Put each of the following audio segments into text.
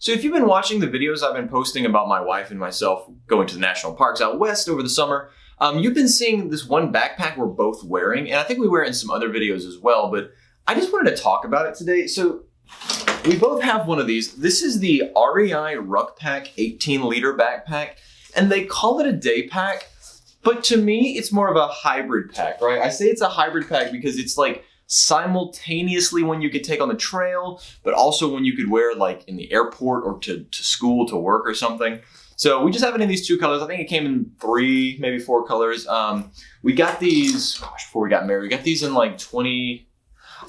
So if you've been watching the videos I've been posting about my wife and myself going to the national parks out west over the summer, you've been seeing this one backpack we're both wearing, and I think we wear it in some other videos as well, but I just wanted to talk about it today. So we both have one of these. This is the REI Ruckpack 18L backpack, and they call it a day pack, but to me, it's more of a hybrid pack, right? I say it's a hybrid pack because it's like simultaneously one you could take on the trail, but also one you could wear like in the airport or to school, to work or something. So we just have it in these two colors. I think it came in 3, maybe 4 colors. We got these, before we got married, we got these in like we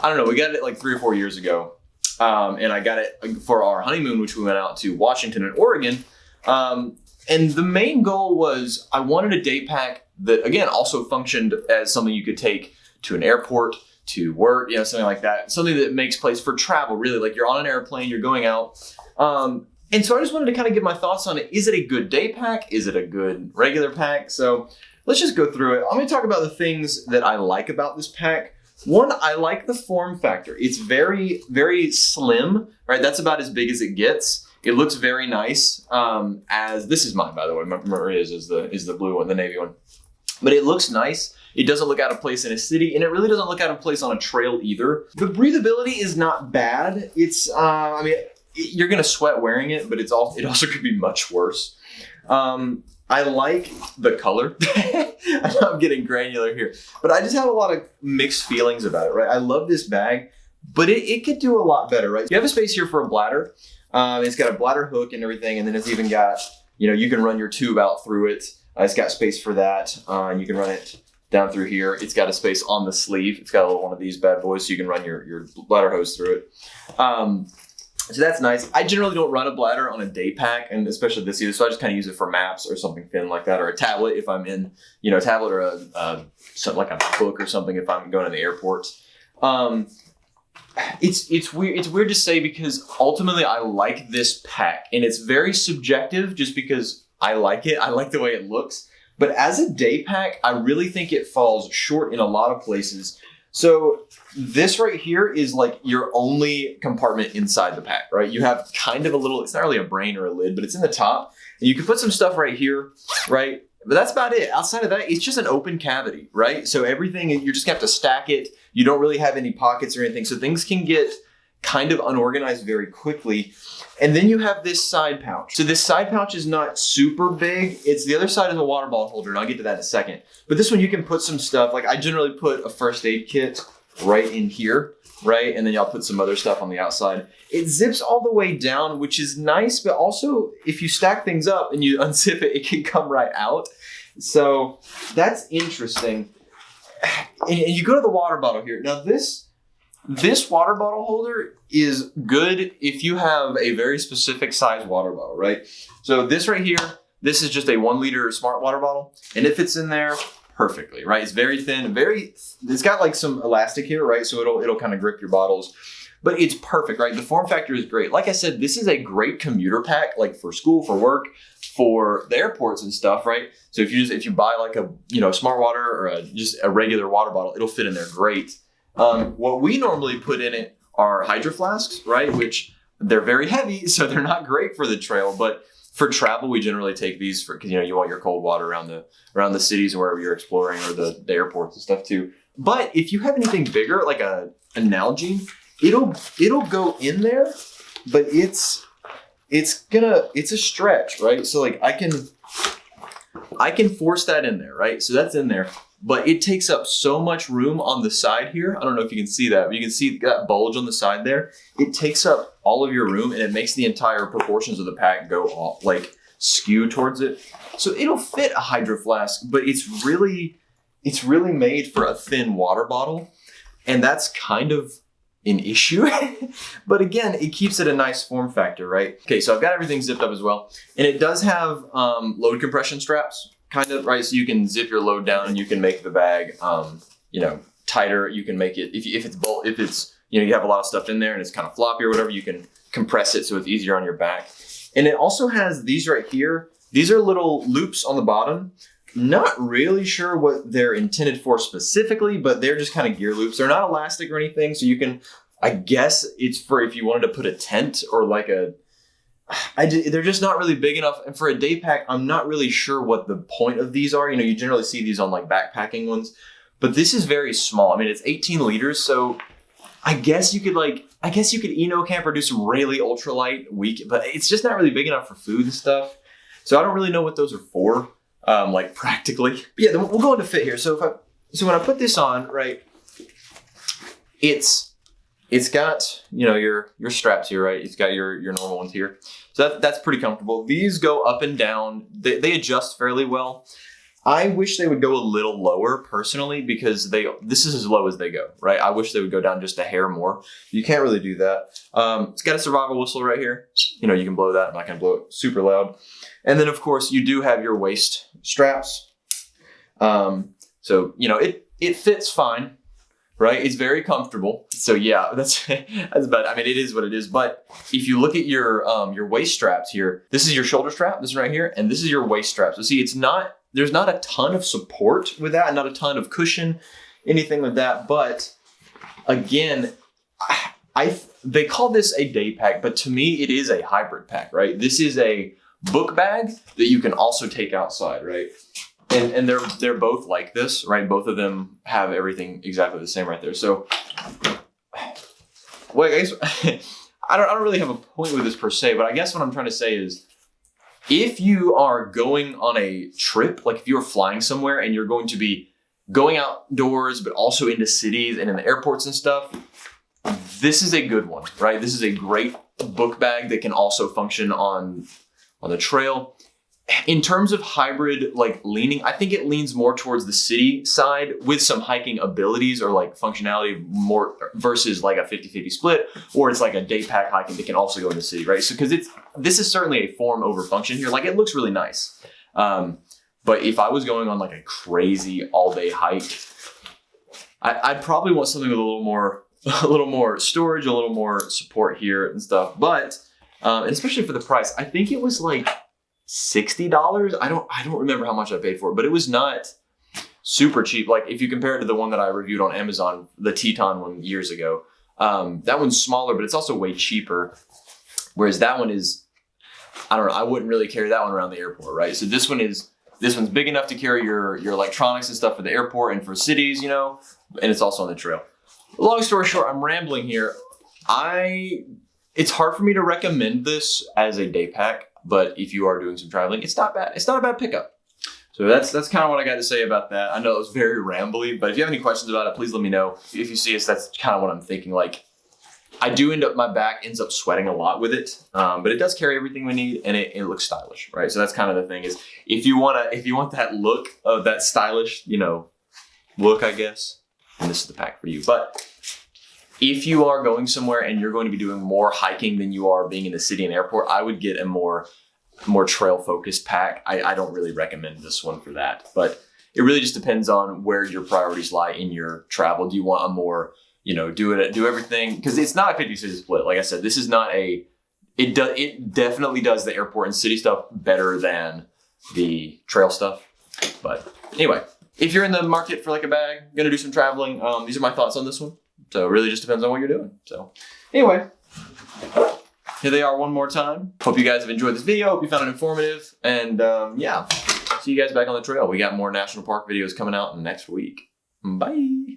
got it like 3 or 4 years ago. And I got it for our honeymoon, which we went out to Washington and Oregon. And the main goal was I wanted a day pack that, again, also functioned as something you could take to an airport, to work, something like that. Something that makes place for travel, really. Like you're on an airplane, you're going out. And so I just wanted to kind of get my thoughts on it. Is it a good day pack? Is it a good regular pack? So let's just go through it. I'm going to talk about the things that I like about this pack. One, I like the form factor. It's very, very slim, right? That's about as big as it gets. It looks very nice. As this is mine, by the way. Maria's is the blue one, the navy one. But it looks nice. It doesn't look out of place in a city, and it really doesn't look out of place on a trail either. The breathability is not bad. It's, you're gonna sweat wearing it, but it also could be much worse. I like the color. I know I'm getting granular here, but I just have a lot of mixed feelings about it, right? I love this bag, but it could do a lot better, right? You have a space here for a bladder. It's got a bladder hook and everything, and then it's even got, you can run your tube out through it. It's got space for that. You can run it down through here. It's got a space on the sleeve. It's got a little one of these bad boys, so you can run your bladder hose through it. So that's nice. I generally don't run a bladder on a day pack, and especially this year, so I just kind of use it for maps or something thin like that, or a tablet if I'm in, a tablet or something like a book or something if I'm going to the airport. It's weird. It's weird to say because ultimately I like this pack, and it's very subjective just because I like it. I like the way it looks. But as a day pack, I really think it falls short in a lot of places. So this right here is like your only compartment inside the pack, right? You have kind of a little, it's not really a brain or a lid, but it's in the top. And you can put some stuff right here, right? But that's about it. Outside of that, it's just an open cavity, right? So everything, you're just gonna have to stack it. You don't really have any pockets or anything. So things can get kind of unorganized very quickly. And then you have this side pouch. So this side pouch is not super big. It's the other side of the water bottle holder, and I'll get to that in a second. But this one, you can put some stuff. Like I generally put a first aid kit right in here, right? And then y'all put some other stuff on the outside. It zips all the way down, which is nice, but also if you stack things up and you unzip it, it can come right out. So that's interesting. And you go to the water bottle here. Now this water bottle holder is good if you have a very specific size water bottle, right? So this right here, this is just a 1 liter smart water bottle, and it fits in there perfectly, right? It's very thin, it's got like some elastic here, right? So it'll kind of grip your bottles, but it's perfect, right? The form factor is great. Like I said, this is a great commuter pack, like for school, for work, for the airports and stuff, right? So if you buy like a smart water or just a regular water bottle, it'll fit in there great. What we normally put in it are hydro flasks, right? Which they're very heavy, so they're not great for the trail. But for travel, we generally take these because you want your cold water around the cities or wherever you're exploring, or the airports and stuff too. But if you have anything bigger, like an Nalgene, it'll go in there, but it's a stretch, right? So like I can force that in there, right? So that's in there. But it takes up so much room on the side here. I don't know if you can see that, but you can see that bulge on the side there. It takes up all of your room, and it makes the entire proportions of the pack go off, like skew towards it. So it'll fit a hydro flask, but it's really made for a thin water bottle. And that's kind of an issue. But again, it keeps it a nice form factor, right? Okay, so I've got everything zipped up as well. And it does have load compression straps, kind of, right? So you can zip your load down and you can make the bag, tighter. You can make it, if it's you have a lot of stuff in there and it's kind of floppy or whatever, you can compress it so it's easier on your back. And it also has these right here. These are little loops on the bottom. Not really sure what they're intended for specifically, but they're just kind of gear loops. They're not elastic or anything. So you can, I guess it's for if you wanted to put a tent or like they're just not really big enough. And for a day pack, I'm not really sure what the point of these are. You know, you generally see these on like backpacking ones, but this is very small. I mean, it's 18 liters, so I guess you could Eno camp or do some really ultralight week, but it's just not really big enough for food and stuff. So I don't really know what those are for, like practically. But yeah, then we'll go into fit here. So when I put this on, right, it's got, you know, your straps here, right? It's got your normal ones here. So that's pretty comfortable. These go up and down. They adjust fairly well. I wish they would go a little lower personally, because this is as low as they go, right? I wish they would go down just a hair more. You can't really do that. It's got a survival whistle right here. You know, you can blow that. I'm not gonna blow it super loud. And then of course you do have your waist straps. So, you know, it fits fine. Right, it's very comfortable. So yeah, that's about. I mean, it is what it is. But if you look at your waist straps here, this is your shoulder strap, this right here, and this is your waist strap. So see, there's not a ton of support with that, not a ton of cushion, anything like that. But again, they call this a day pack, but to me, it is a hybrid pack. Right, this is a book bag that you can also take outside. Right. And they're both like this, right? Both of them have everything exactly the same right there. So, well, I guess I don't really have a point with this per se, but I guess what I'm trying to say is, if you are going on a trip, like if you're flying somewhere and you're going to be going outdoors, but also into cities and in the airports and stuff, this is a good one, right? This is a great book bag that can also function on the trail. In terms of hybrid, like leaning, I think it leans more towards the city side with some hiking abilities or like functionality more versus like a 50-50 split, or it's like a day pack hiking that can also go in the city, right? So, because this is certainly a form over function here. Like, it looks really nice. But if I was going on like a crazy all day hike, I'd probably want something with a little more storage, a little more support here and stuff. But, and especially for the price, I think it was like $60. I don't remember how much I paid for it, but it was not super cheap. Like if you compare it to the one that I reviewed on Amazon, the Teton one years ago, that one's smaller, but it's also way cheaper. Whereas that one is, I don't know, I wouldn't really carry that one around the airport, right? So this one's big enough to carry your electronics and stuff for the airport and for cities, you know, and it's also on the trail. Long story short, I'm rambling here. It's hard for me to recommend this as a day pack. But if you are doing some traveling, it's not bad. It's not a bad pickup. So that's kind of what I got to say about that. I know it was very rambly, but if you have any questions about it, please let me know. If you see us, that's kind of what I'm thinking. Like, I do my back ends up sweating a lot with it, but it does carry everything we need, and it looks stylish, right? So that's kind of the thing is, if you want that look of that stylish, you know, look, I guess, and this is the pack for you. But if you are going somewhere and you're going to be doing more hiking than you are being in the city and airport, I would get a more trail focused pack. I don't really recommend this one for that, but it really just depends on where your priorities lie in your travel. Do you want a more, you know, do everything? Because it's not a 50-50 split. Like I said, this is not it definitely does the airport and city stuff better than the trail stuff. But anyway, if you're in the market for like a bag, gonna do some traveling, these are my thoughts on this one. So it really just depends on what you're doing. So anyway, here they are one more time. Hope you guys have enjoyed this video. Hope you found it informative. And yeah, see you guys back on the trail. We got more national park videos coming out next week. Bye.